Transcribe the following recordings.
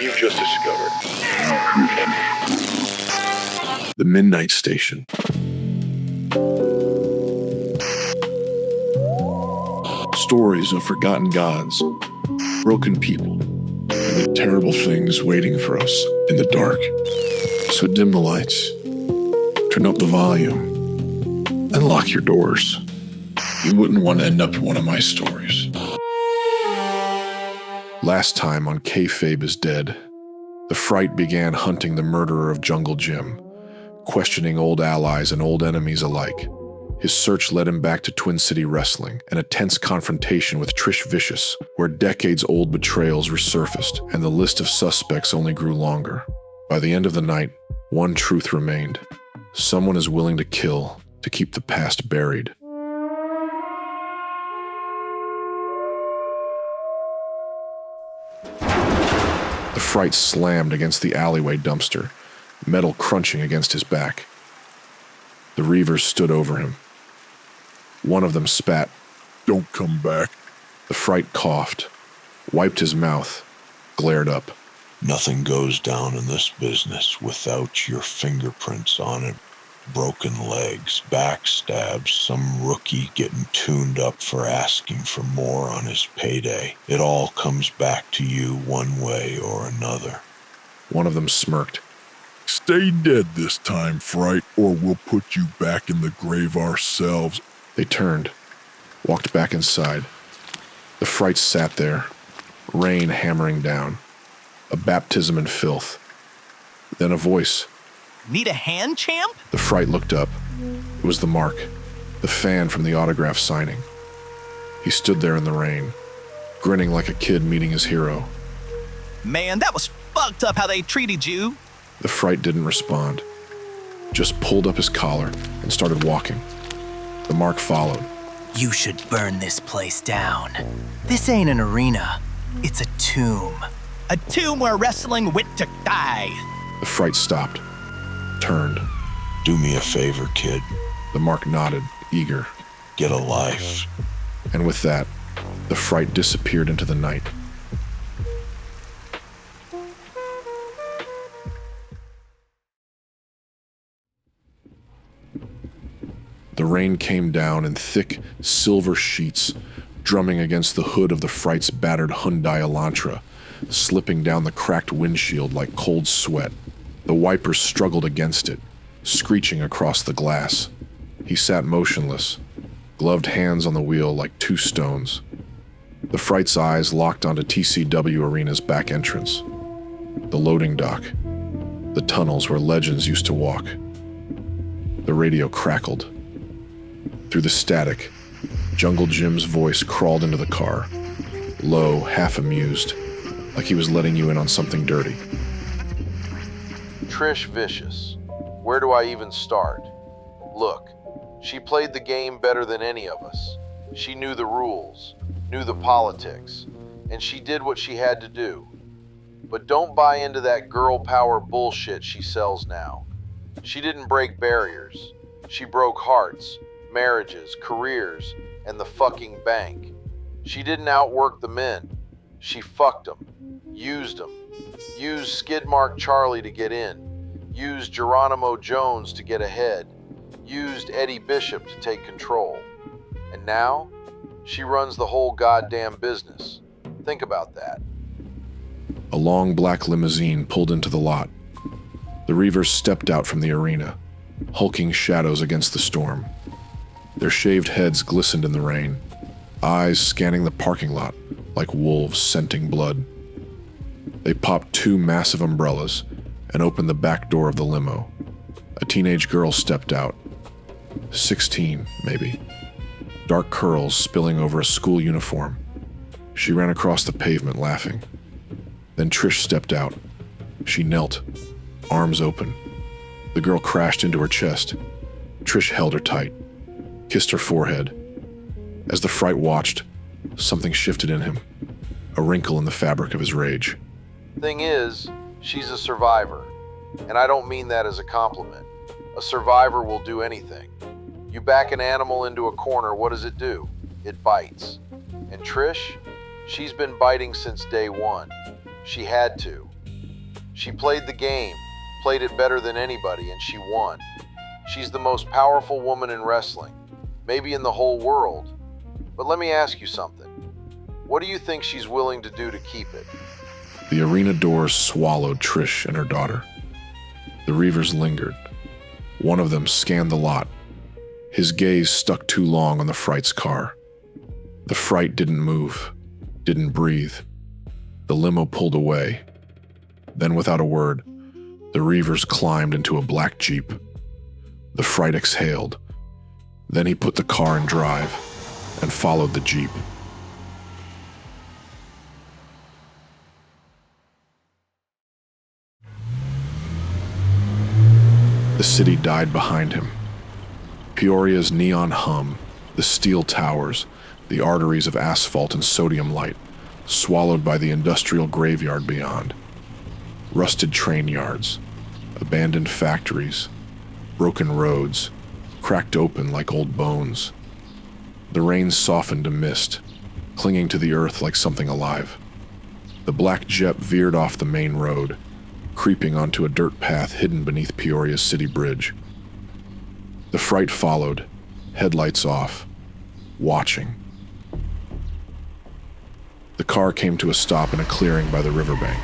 you've just discovered. The Midnite Station. Stories of forgotten gods, broken people, and the terrible things waiting for us in the dark. So dim the lights, turn up the volume, and lock your doors. You wouldn't want to end up in one of my stories. Last time on Kayfabe is Dead, the Fright began hunting the murderer of Jungle Jim, questioning old allies and old enemies alike. His search led him back to Twin City Wrestling and a tense confrontation with Trish Vicious, where decades-old betrayals resurfaced and the list of suspects only grew longer. By the end of the night, one truth remained. Someone is willing to kill to keep the past buried. The Fright slammed against the alleyway dumpster, metal crunching against his back. The Reavers stood over him. One of them spat. "Don't come back." The Fright coughed, wiped his mouth, glared up. "Nothing goes down in this business without your fingerprints on it. Broken legs, backstabs, some rookie getting tuned up for asking for more on his payday. It all comes back to you one way or another." One of them smirked. "Stay dead this time, Fright, or we'll put you back in the grave ourselves." They turned, walked back inside. The Fright sat there, rain hammering down, a baptism in filth. Then a voice. "Need a hand, champ?" The Fright looked up. It was the Mark, the fan from the autograph signing. He stood there in the rain, grinning like a kid meeting his hero. "Man, that was fucked up how they treated you." The Fright didn't respond, just pulled up his collar and started walking. The Mark followed. "You should burn this place down. This ain't an arena. It's a tomb. A tomb where wrestling went to die." The Fright stopped, turned. "Do me a favor, kid. The Mark nodded, eager. Get a life." And with that, the Fright disappeared into the night. The rain came down in thick, silver sheets, drumming against the hood of the Fright's battered Hyundai Elantra, slipping down the cracked windshield like cold sweat. The wipers struggled against it, screeching across the glass. He sat motionless, gloved hands on the wheel like two stones. The Fright's eyes locked onto TCW Arena's back entrance. The loading dock. The tunnels where legends used to walk. The radio crackled. Through the static, Jungle Jim's voice crawled into the car, low, half amused, like he was letting you in on something dirty. Trish Vicious. Where do I even start? Look, she played the game better than any of us. She knew the rules, knew the politics, and she did what she had to do. But don't buy into that girl power bullshit she sells now. She didn't break barriers. She broke hearts, marriages, careers, and the fucking bank. She didn't outwork the men. She fucked them, used them. Used Skidmark Charlie to get in. Used Geronimo Jones to get ahead. Used Eddie Bishop to take control. And now, she runs the whole goddamn business. Think about that. A long black limousine pulled into the lot. The Reavers stepped out from the arena, hulking shadows against the storm. Their shaved heads glistened in the rain, eyes scanning the parking lot like wolves scenting blood. They popped two massive umbrellas and opened the back door of the limo. A teenage girl stepped out. 16, maybe. Dark curls spilling over a school uniform. She ran across the pavement laughing. Then Trish stepped out. She knelt, arms open. The girl crashed into her chest. Trish held her tight, kissed her forehead. As the Fright watched, something shifted in him, a wrinkle in the fabric of his rage. Thing is, she's a survivor, and I don't mean that as a compliment. A survivor will do anything. You back an animal into a corner, what does it do? It bites. And Trish, she's been biting since day one. She had to. She played the game, played it better than anybody, and she won. She's the most powerful woman in wrestling, maybe in the whole world. But let me ask you something. What do you think she's willing to do to keep it? The arena doors swallowed Trish and her daughter. The Reavers lingered. One of them scanned the lot. His gaze stuck too long on the Fright's car. The Fright didn't move, didn't breathe. The limo pulled away. Then, without a word, the Reavers climbed into a black Jeep. The Fright exhaled. Then he put the car in drive and followed the Jeep. The city died behind him. Peoria's neon hum, the steel towers, the arteries of asphalt and sodium light, swallowed by the industrial graveyard beyond. Rusted train yards, abandoned factories, broken roads, cracked open like old bones. The rain softened to mist, clinging to the earth like something alive. The black jet veered off the main road, creeping onto a dirt path hidden beneath Peoria's city bridge. The Fright followed, headlights off, watching. The car came to a stop in a clearing by the riverbank.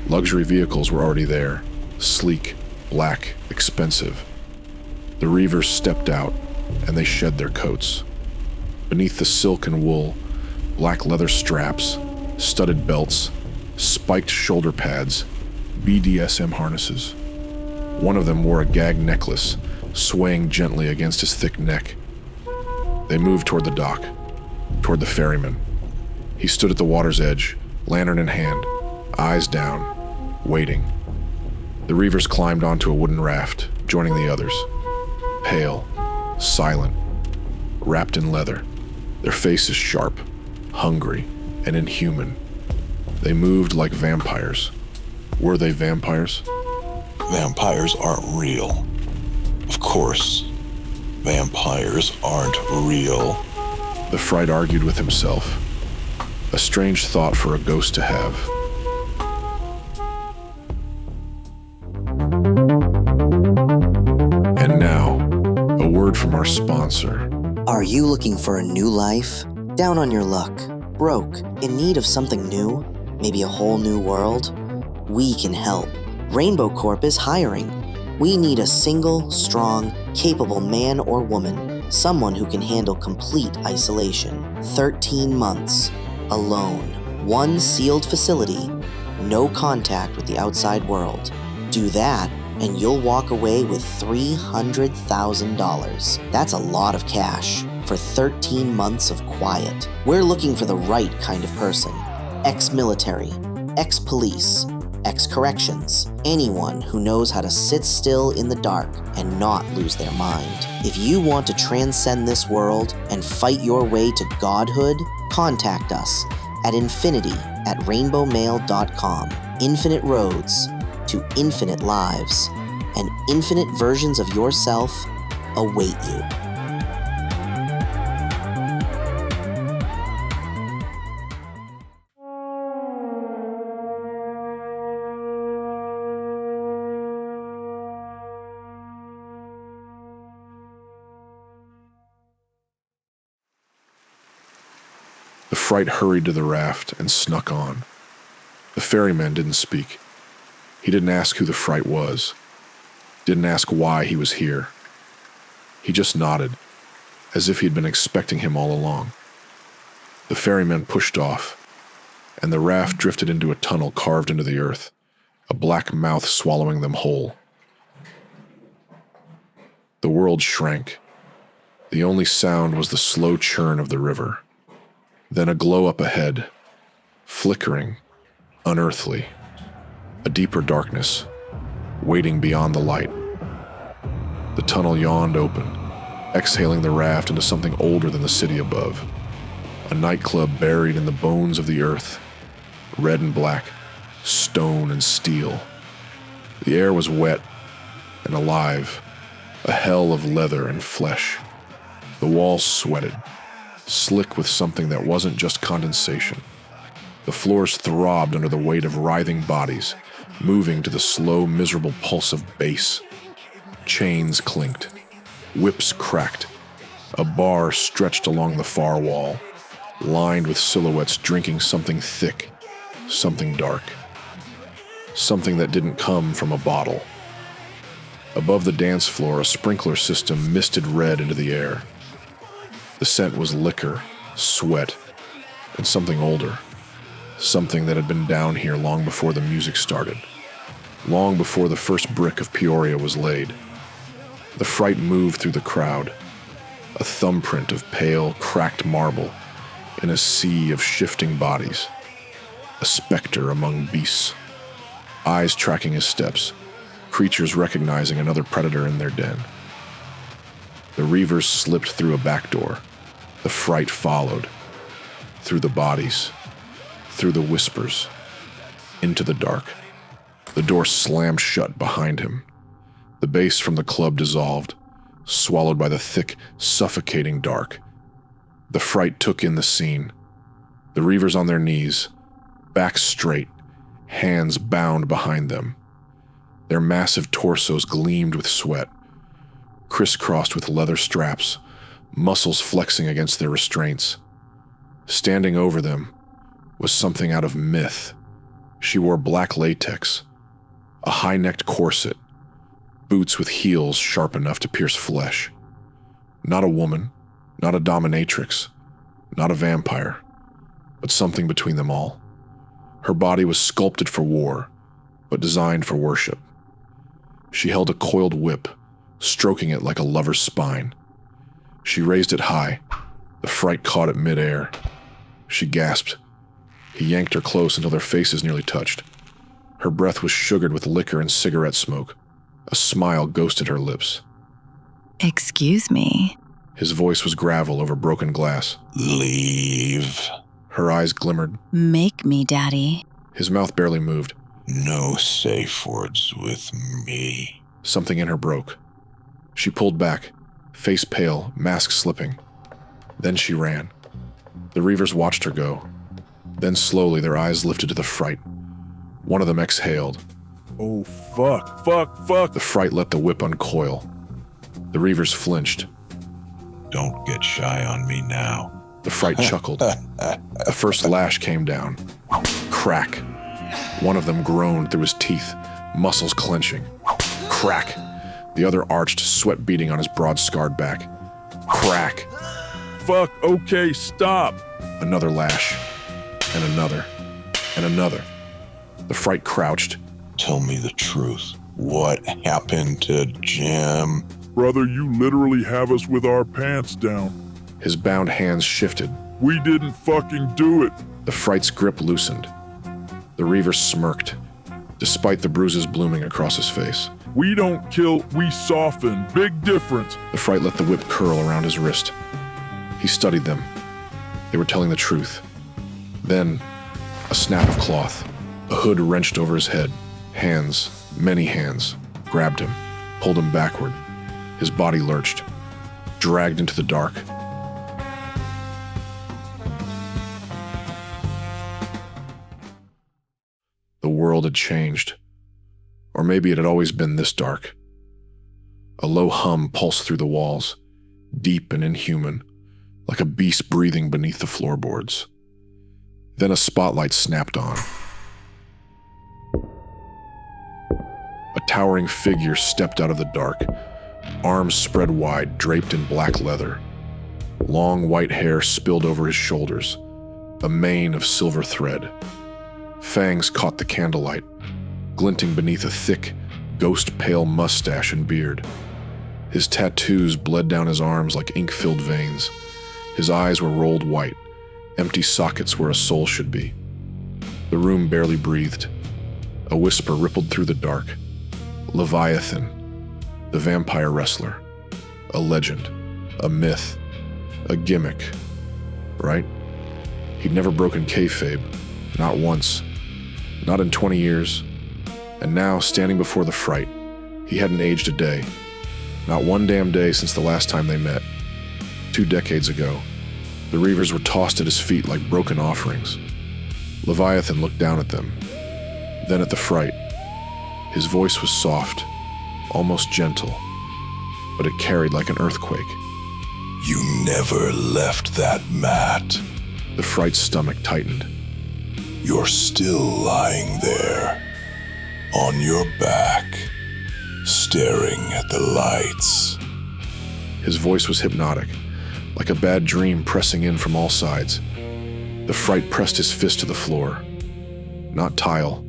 Luxury vehicles were already there, sleek, black, expensive. The Reavers stepped out, and they shed their coats. Beneath the silk and wool, black leather straps, studded belts, spiked shoulder pads, BDSM harnesses. One of them wore a gag necklace, swaying gently against his thick neck. They moved toward the dock, toward the ferryman. He stood at the water's edge, lantern in hand, eyes down, waiting. The Reavers climbed onto a wooden raft, joining the others. Pale, silent, wrapped in leather, their faces sharp, hungry, and inhuman. They moved like vampires. Were they vampires? Vampires aren't real. Of course, vampires aren't real. The Fright argued with himself. A strange thought for a ghost to have. And now, a word from our sponsor. Are you looking for a new life? Down on your luck? Broke? In need of something new? Maybe a whole new world? We can help. Rainbow Corp is hiring. We need a single, strong, capable man or woman, someone who can handle complete isolation. 13 months, alone, one sealed facility, no contact with the outside world. Do that, and you'll walk away with $300,000. That's a lot of cash for 13 months of quiet. We're looking for the right kind of person. Ex-military, ex-police, ex-corrections, anyone who knows how to sit still in the dark and not lose their mind. If you want to transcend this world and fight your way to godhood, contact us at infinity@rainbowmail.com. Infinite roads to infinite lives, and infinite versions of yourself await you. The Fright hurried to the raft and snuck on. The ferryman didn't speak. He didn't ask who the Fright was. Didn't ask why he was here. He just nodded, as if he'd been expecting him all along. The ferryman pushed off, and the raft drifted into a tunnel carved into the earth, a black mouth swallowing them whole. The world shrank. The only sound was the slow churn of the river. Then a glow up ahead, flickering, unearthly. A deeper darkness, waiting beyond the light. The tunnel yawned open, exhaling the raft into something older than the city above. A nightclub buried in the bones of the earth, red and black, stone and steel. The air was wet and alive, a hell of leather and flesh. The walls sweated, slick with something that wasn't just condensation. The floors throbbed under the weight of writhing bodies, moving to the slow, miserable pulse of bass. Chains clinked. Whips cracked. A bar stretched along the far wall, lined with silhouettes drinking something thick, something dark. Something that didn't come from a bottle. Above the dance floor, a sprinkler system misted red into the air. The scent was liquor, sweat, and something older. Something that had been down here long before the music started. Long before the first brick of Peoria was laid. The Fright moved through the crowd. A thumbprint of pale, cracked marble in a sea of shifting bodies. A specter among beasts. Eyes tracking his steps. Creatures recognizing another predator in their den. The Reavers slipped through a back door. The Fright followed. Through the bodies. Through the whispers. Into the dark. The door slammed shut behind him. The bass from the club dissolved, swallowed by the thick, suffocating dark. The Fright took in the scene. The Reavers on their knees, backs straight, hands bound behind them. Their massive torsos gleamed with sweat, crisscrossed with leather straps, muscles flexing against their restraints. Standing over them was something out of myth. She wore black latex, a high-necked corset, boots with heels sharp enough to pierce flesh. Not a woman, not a dominatrix, not a vampire, but something between them all. Her body was sculpted for war, but designed for worship. She held a coiled whip, stroking it like a lover's spine. She raised it high. The Fright caught it mid-air. She gasped. He yanked her close until their faces nearly touched. Her breath was sugared with liquor and cigarette smoke. A smile ghosted her lips. Excuse me. His voice was gravel over broken glass. Leave. Her eyes glimmered. Make me, Daddy. His mouth barely moved. No safe words with me. Something in her broke. She pulled back, face pale, mask slipping. Then she ran. The Reavers watched her go. Then slowly their eyes lifted to the Fright. One of them exhaled. Oh, fuck. The Fright let the whip uncoil. The Reavers flinched. Don't get shy on me now. The Fright chuckled. The first lash came down. Crack. One of them groaned through his teeth, muscles clenching. Crack. The other arched, sweat beading on his broad scarred back. Crack. Fuck, okay, stop. Another lash. And another. And another. The Fright crouched. Tell me the truth. What happened to Jim? Brother, you literally have us with our pants down. His bound hands shifted. We didn't fucking do it. The Fright's grip loosened. The Reaver smirked, despite the bruises blooming across his face. We don't kill, we soften. Big difference. The Fright let the whip curl around his wrist. He studied them. They were telling the truth. Then, a snap of cloth. A hood wrenched over his head. Hands, many hands, grabbed him, pulled him backward. His body lurched, dragged into the dark. The world had changed. Or maybe it had always been this dark. A low hum pulsed through the walls, deep and inhuman, like a beast breathing beneath the floorboards. Then a spotlight snapped on. A towering figure stepped out of the dark, arms spread wide, draped in black leather. Long white hair spilled over his shoulders, a mane of silver thread. Fangs caught the candlelight, glinting beneath a thick, ghost-pale mustache and beard. His tattoos bled down his arms like ink-filled veins. His eyes were rolled white, empty sockets where a soul should be. The room barely breathed. A whisper rippled through the dark. Leviathan, the vampire wrestler. A legend, a myth, a gimmick, right? He'd never broken kayfabe, not once, not in 20 years. And now, standing before the Fright, he hadn't aged a day. Not one damn day since the last time they met. 2 decades ago, the Reavers were tossed at his feet like broken offerings. Leviathan looked down at them, then at the Fright, His voice was soft, almost gentle, but it carried like an earthquake. You never left that mat. The Fright's stomach tightened. You're still lying there, on your back, staring at the lights. His voice was hypnotic, like a bad dream pressing in from all sides. The Fright pressed his fist to the floor. Not tile,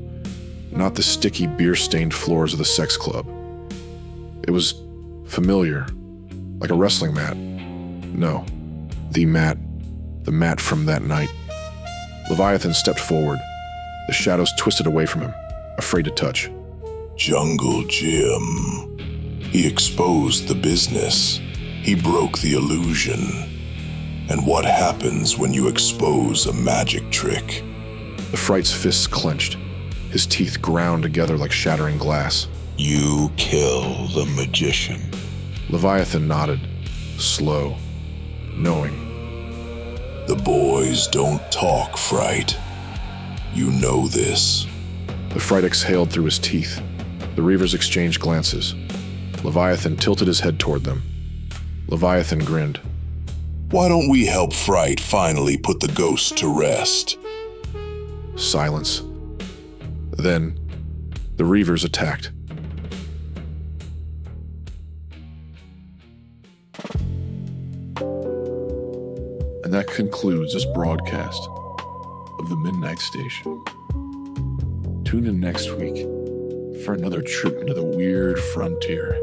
not the sticky beer-stained floors of the sex club. It was familiar, like a wrestling mat. No, the mat from that night. Leviathan stepped forward. The shadows twisted away from him, afraid to touch. Jungle Jim. He exposed the business. He broke the illusion. And what happens when you expose a magic trick? The Fright's fists clenched. His teeth ground together like shattering glass. You kill the magician. Leviathan nodded, slow, knowing. The boys don't talk, Fright. You know this. The Fright exhaled through his teeth. The Reavers exchanged glances. Leviathan tilted his head toward them. Leviathan grinned. Why don't we help Fright finally put the ghost to rest? Silence. Then, the Reavers attacked. And that concludes this broadcast of the Midnite Station. Tune in next week for another trip into the weird frontier.